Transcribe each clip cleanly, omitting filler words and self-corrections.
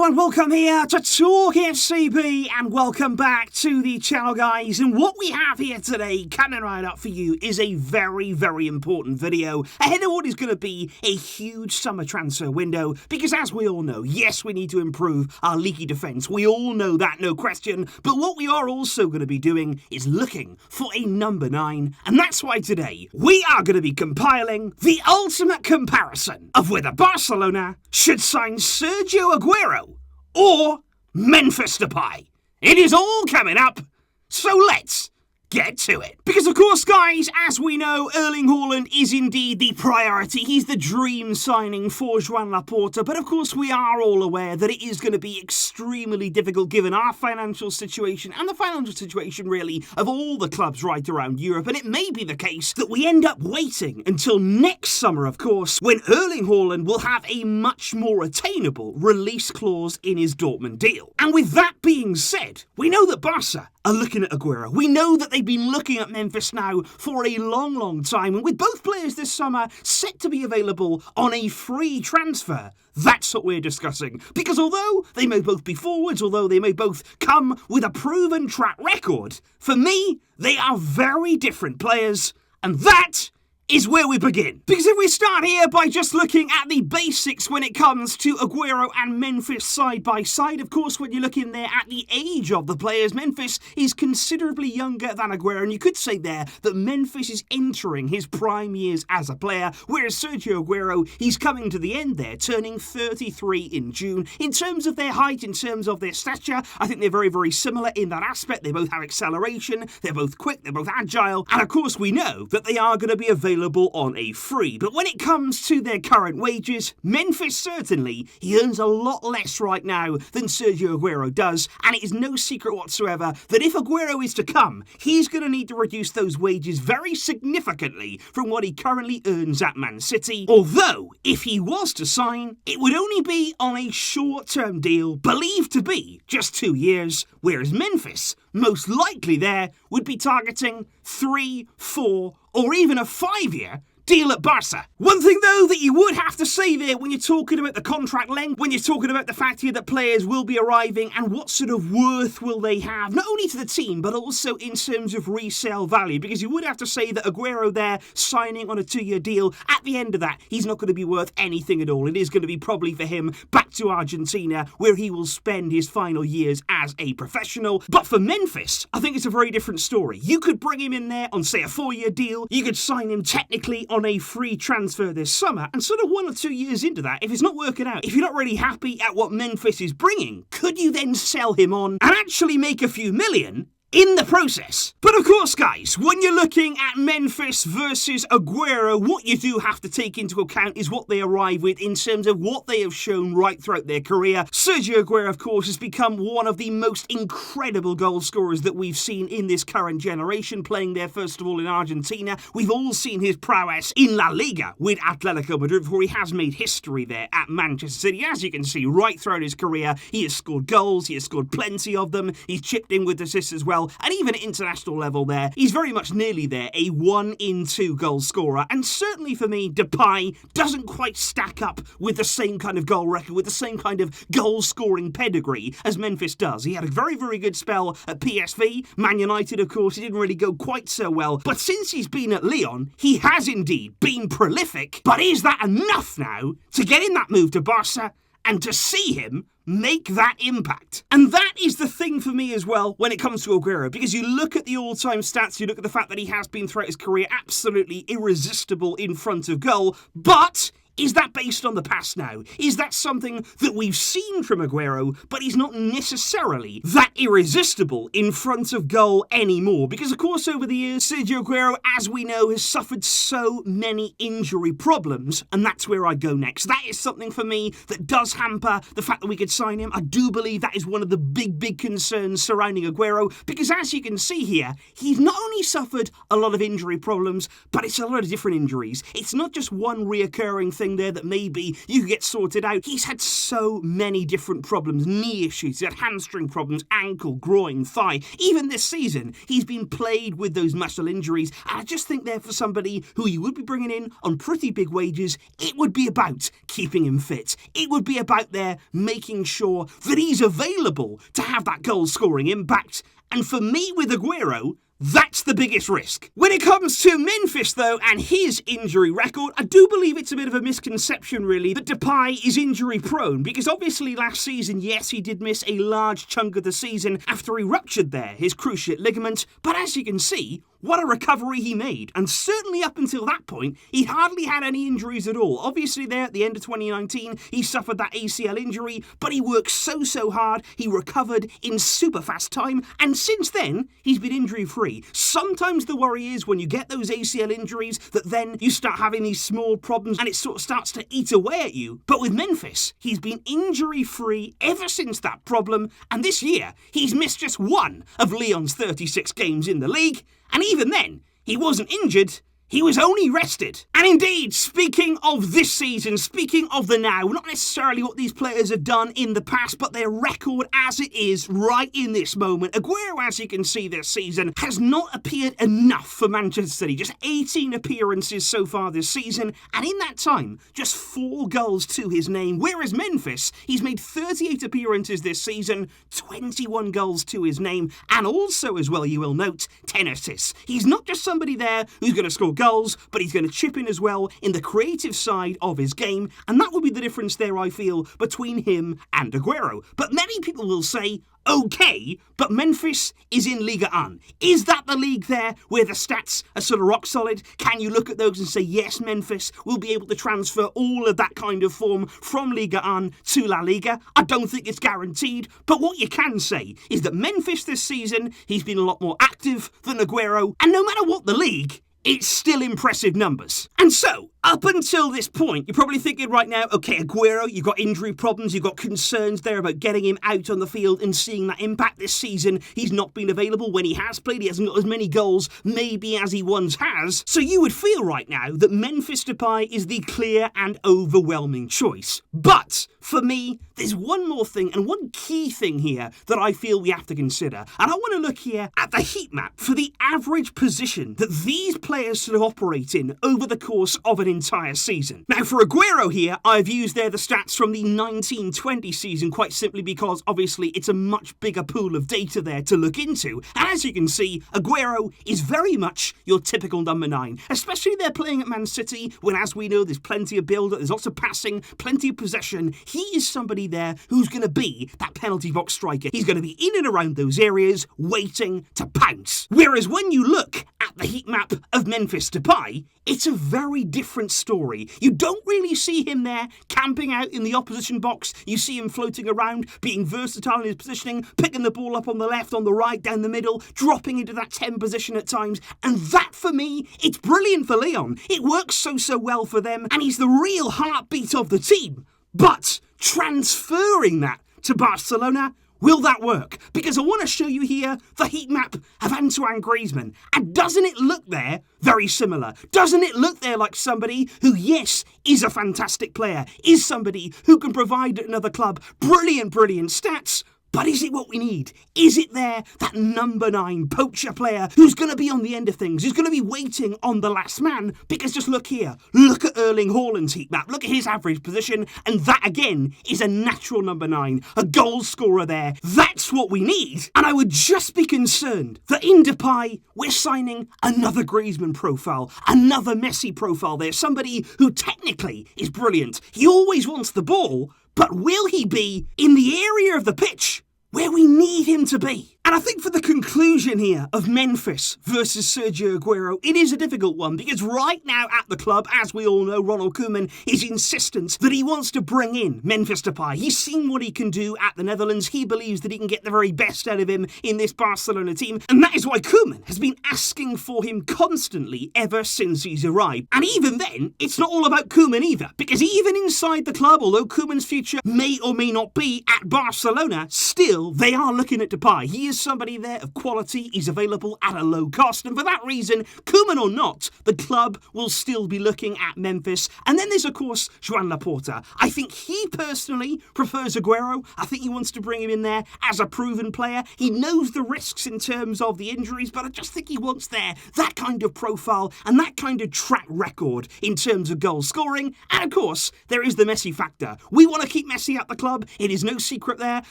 Hello and welcome here to Talk FCB and welcome back to the channel, guys. And what we have here today coming right up for you is a very, very important video ahead of what is going to be a huge summer transfer window. Because as we all know, yes, we need to improve our leaky defence. We all know that, no question. But what we are also going to be doing is looking for a number 9. And that's why today we are going to be compiling the ultimate comparison of whether Barcelona should sign Sergio Aguero or Memphis Depay. It is all coming up, so let's get to it. Because of course, guys, as we know, Erling Haaland is indeed the priority. He's the dream signing for Joan Laporta. But of course, we are all aware that it is going to be extremely difficult given our financial situation and the financial situation, really, of all the clubs right around Europe. And it may be the case that we end up waiting until next summer, of course, when Erling Haaland will have a much more attainable release clause in his Dortmund deal. And with that being said, we know that Barca are looking at Aguero. We know that they've been looking at Memphis now for a long, long time, and with both players this summer set to be available on a free transfer, that's what we're discussing. Because although they may both be forwards, although they may both come with a proven track record, for me, they are very different players, and that is where we begin. Because if we start here by just looking at the basics when it comes to Aguero and Memphis side by side, of course, when you look in there at the age of the players, Memphis is considerably younger than Aguero, and you could say there that Memphis is entering his prime years as a player, whereas Sergio Aguero, he's coming to the end there, turning 33 in June. In terms of their height, in terms of their stature, I think they're very, very similar in that aspect. They both have acceleration, they're both quick, they're both agile, and of course we know that they are going to be available on a free. But when it comes to their current wages, Memphis certainly, he earns a lot less right now than Sergio Aguero does, and it is no secret whatsoever that if Aguero is to come, he's going to need to reduce those wages very significantly from what he currently earns at Man City. Although, if he was to sign, it would only be on a short-term deal, believed to be just 2 years, whereas Memphis, most likely there, would be targeting 3, 4, or even a 5-year deal at Barca. One thing, though, that you would have to say there when you're talking about the contract length, when you're talking about the fact here that players will be arriving and what sort of worth will they have, not only to the team, but also in terms of resale value, because you would have to say that Aguero there, signing on a 2-year deal, at the end of that, he's not going to be worth anything at all. It is going to be probably for him back to Argentina, where he will spend his final years as a professional. But for Memphis, I think it's a very different story. You could bring him in there on, say, a 4-year deal. You could sign him technically on a free transfer this summer, and sort of 1 or 2 years into that, if it's not working out, if you're not really happy at what Memphis is bringing, could you then sell him on and actually make a few million in the process? But of course, guys, when you're looking at Memphis versus Aguero, what you do have to take into account is what they arrive with in terms of what they have shown right throughout their career. Sergio Aguero, of course, has become one of the most incredible goal scorers that we've seen in this current generation, playing there, first of all, in Argentina. We've all seen his prowess in La Liga with Atletico Madrid, before he has made history there at Manchester City. As you can see, right throughout his career, he has scored goals, he has scored plenty of them, he's chipped in with assists as well. And even at international level there, he's very much nearly there, a 1 in 2 goal scorer. And certainly for me, Depay doesn't quite stack up with the same kind of goal record, with the same kind of goal-scoring pedigree as Memphis does. He had a very, very good spell at PSV. Man United, of course, he didn't really go quite so well. But since he's been at Lyon, he has indeed been prolific. But is that enough now to get in that move to Barca and to see him make that impact? And that is the thing for me as well when it comes to Aguero, because you look at the all-time stats, you look at the fact that he has been throughout his career absolutely irresistible in front of goal, but is that based on the past now? Is that something that we've seen from Aguero, but he's not necessarily that irresistible in front of goal anymore? Because, of course, over the years, Sergio Aguero, as we know, has suffered so many injury problems, and that's where I go next. That is something for me that does hamper the fact that we could sign him. I do believe that is one of the big concerns surrounding Aguero, because as you can see here, he's not only suffered a lot of injury problems, but it's a lot of different injuries. It's not just one reoccurring thing hoping there that maybe you could get sorted out. He's had so many different problems, knee issues, he's had hamstring problems, ankle, groin, thigh. Even this season, he's been plagued with those muscle injuries. And I just think there for somebody who you would be bringing in on pretty big wages, it would be about keeping him fit. It would be about there making sure that he's available to have that goal-scoring impact. And for me, with Aguero, that's the biggest risk. When it comes to Memphis, though, and his injury record, I do believe it's a bit of a misconception, really, that Depay is injury-prone, because obviously last season, yes, he did miss a large chunk of the season after he ruptured his cruciate ligament, but as you can see, what a recovery he made. And certainly up until that point, he hardly had any injuries at all. Obviously there at the end of 2019, he suffered that ACL injury, but he worked so hard, he recovered in super fast time, and since then, he's been injury-free. Sometimes the worry is when you get those ACL injuries that then you start having these small problems and it sort of starts to eat away at you. But with Memphis, he's been injury-free ever since that problem, and this year, he's missed just one of Lyon's 36 games in the league. And even then, he wasn't injured, he was only rested. And indeed, speaking of this season, speaking of the now, not necessarily what these players have done in the past, but their record as it is right in this moment. Aguero, as you can see this season, has not appeared enough for Manchester City. Just 18 appearances so far this season, and in that time, just 4 goals to his name. Whereas Memphis, he's made 38 appearances this season, 21 goals to his name, and also, as well, you will note, 10 assists. He's not just somebody there who's going to score goals, but he's going to chip in as well in the creative side of his game, and that will be the difference there, I feel, between him and Aguero. But many people will say, okay, but Memphis is in Liga 1. Is that the league there where the stats are sort of rock solid? Can you look at those and say, yes, Memphis will be able to transfer all of that kind of form from Liga 1 to La Liga? I don't think it's guaranteed, but what you can say is that Memphis this season, he's been a lot more active than Aguero, and no matter what the league, it's still impressive numbers. And so, up until this point, you're probably thinking right now, okay, Aguero, you've got injury problems, you've got concerns there about getting him out on the field and seeing that impact this season. He's not been available when he has played. He hasn't got as many goals, maybe, as he once has. So you would feel right now that Memphis Depay is the clear and overwhelming choice. But, for me, there's one more thing and one key thing here that I feel we have to consider. And I want to look here at the heat map for the average position that these players sort of operate in over the course of an entire season. Now, for Aguero here, I've used there the stats from the 1920 season quite simply because, obviously, it's a much bigger pool of data there to look into. And as you can see, Aguero is very much your typical number 9, especially they're playing at Man City when, as we know, there's plenty of build-up, there's lots of passing, plenty of possession. He is somebody there who's going to be that penalty box striker. He's going to be in and around those areas, waiting to pounce. Whereas when you look at the heat map of Memphis Depay, it's a very different story. You don't really see him there camping out in the opposition box. You see him floating around, being versatile in his positioning, picking the ball up on the left, on the right, down the middle, dropping into that 10 position at times. And that, for me, it's brilliant for Lyon. It works so well for them, and he's the real heartbeat of the team. But transferring that to Barcelona, will that work? Because I want to show you here the heat map of Antoine Griezmann. And doesn't it look there very similar? Doesn't it look there like somebody who, yes, is a fantastic player, is somebody who can provide at another club brilliant stats? But is it what we need? Is it there, that number 9 poacher player who's going to be on the end of things, who's going to be waiting on the last man? Because just look here, look at Erling Haaland's heat map, look at his average position, and that again is a natural number 9, a goal scorer there. That's what we need. And I would just be concerned that in Depay, we're signing another Griezmann profile, another Messi profile there, somebody who technically is brilliant. He always wants the ball, but will he be in the area of the pitch where we need him to be? And I think for the conclusion here of Memphis versus Sergio Aguero, it is a difficult one because right now at the club, as we all know, Ronald Koeman is insistent that he wants to bring in Memphis Depay. He's seen what he can do at the Netherlands. He believes that he can get the very best out of him in this Barcelona team. And that is why Koeman has been asking for him constantly ever since he's arrived. And even then, it's not all about Koeman either, because even inside the club, although Koeman's future may or may not be at Barcelona, still they are looking at Depay. He is somebody there of quality. He's available at a low cost, and for that reason, Koeman or not, the club will still be looking at Memphis. And then there's, of course, Joan Laporta. I think he personally prefers Aguero. I think he wants to bring him in there as a proven player. He knows the risks in terms of the injuries, but I just think he wants there that kind of profile and that kind of track record in terms of goal scoring. And of course, there is the Messi factor. We want to keep Messi at the club. It is no secret there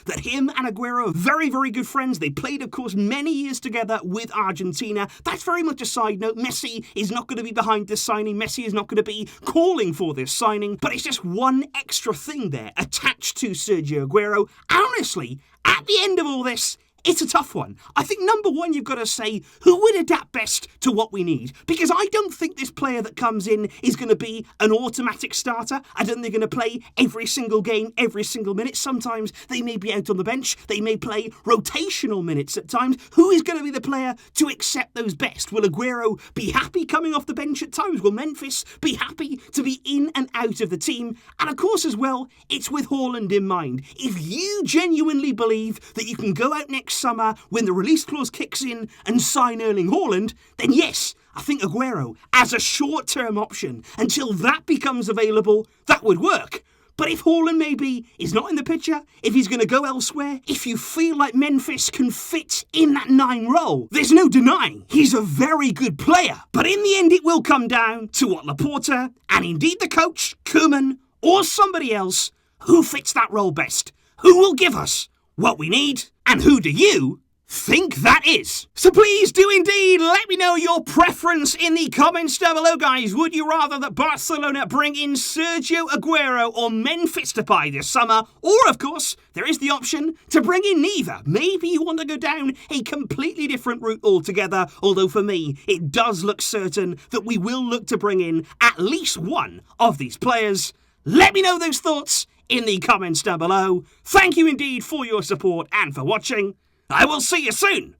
that him and Aguero are very, very good friends. They played, of course, many years together with Argentina. That's very much a side note. Messi is not going to be behind this signing. Messi is not going to be calling for this signing, but it's just one extra thing there attached to Sergio Aguero. And honestly, at the end of all this, it's a tough one. I think number one, you've got to say who would adapt best to what we need. Because I don't think this player that comes in is going to be an automatic starter. I don't think they're going to play every single game, every single minute. Sometimes they may be out on the bench. They may play rotational minutes at times. Who is going to be the player to accept those best? Will Aguero be happy coming off the bench at times? Will Memphis be happy to be in and out of the team? And of course as well, it's with Haaland in mind. If you genuinely believe that you can go out next summer when the release clause kicks in and sign Erling Haaland, then yes, I think Aguero as a short-term option until that becomes available, that would work. But if Haaland maybe is not in the picture, if he's going to go elsewhere, if you feel like Memphis can fit in that 9 role, there's no denying he's a very good player. But in the end, it will come down to what Laporta and indeed the coach, Koeman, or somebody else who fits that role best, who will give us what we need, and who do you think that is? So please do indeed let me know your preference in the comments down below, guys. Would you rather that Barcelona bring in Sergio Aguero or Memphis Depay this summer? Or, of course, there is the option to bring in neither. Maybe you want to go down a completely different route altogether, although for me, it does look certain that we will look to bring in at least one of these players. Let me know those thoughts in the comments down below. Thank you indeed for your support and for watching. I will see you soon.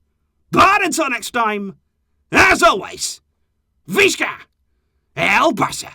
But until next time, as always, Visca El Barça.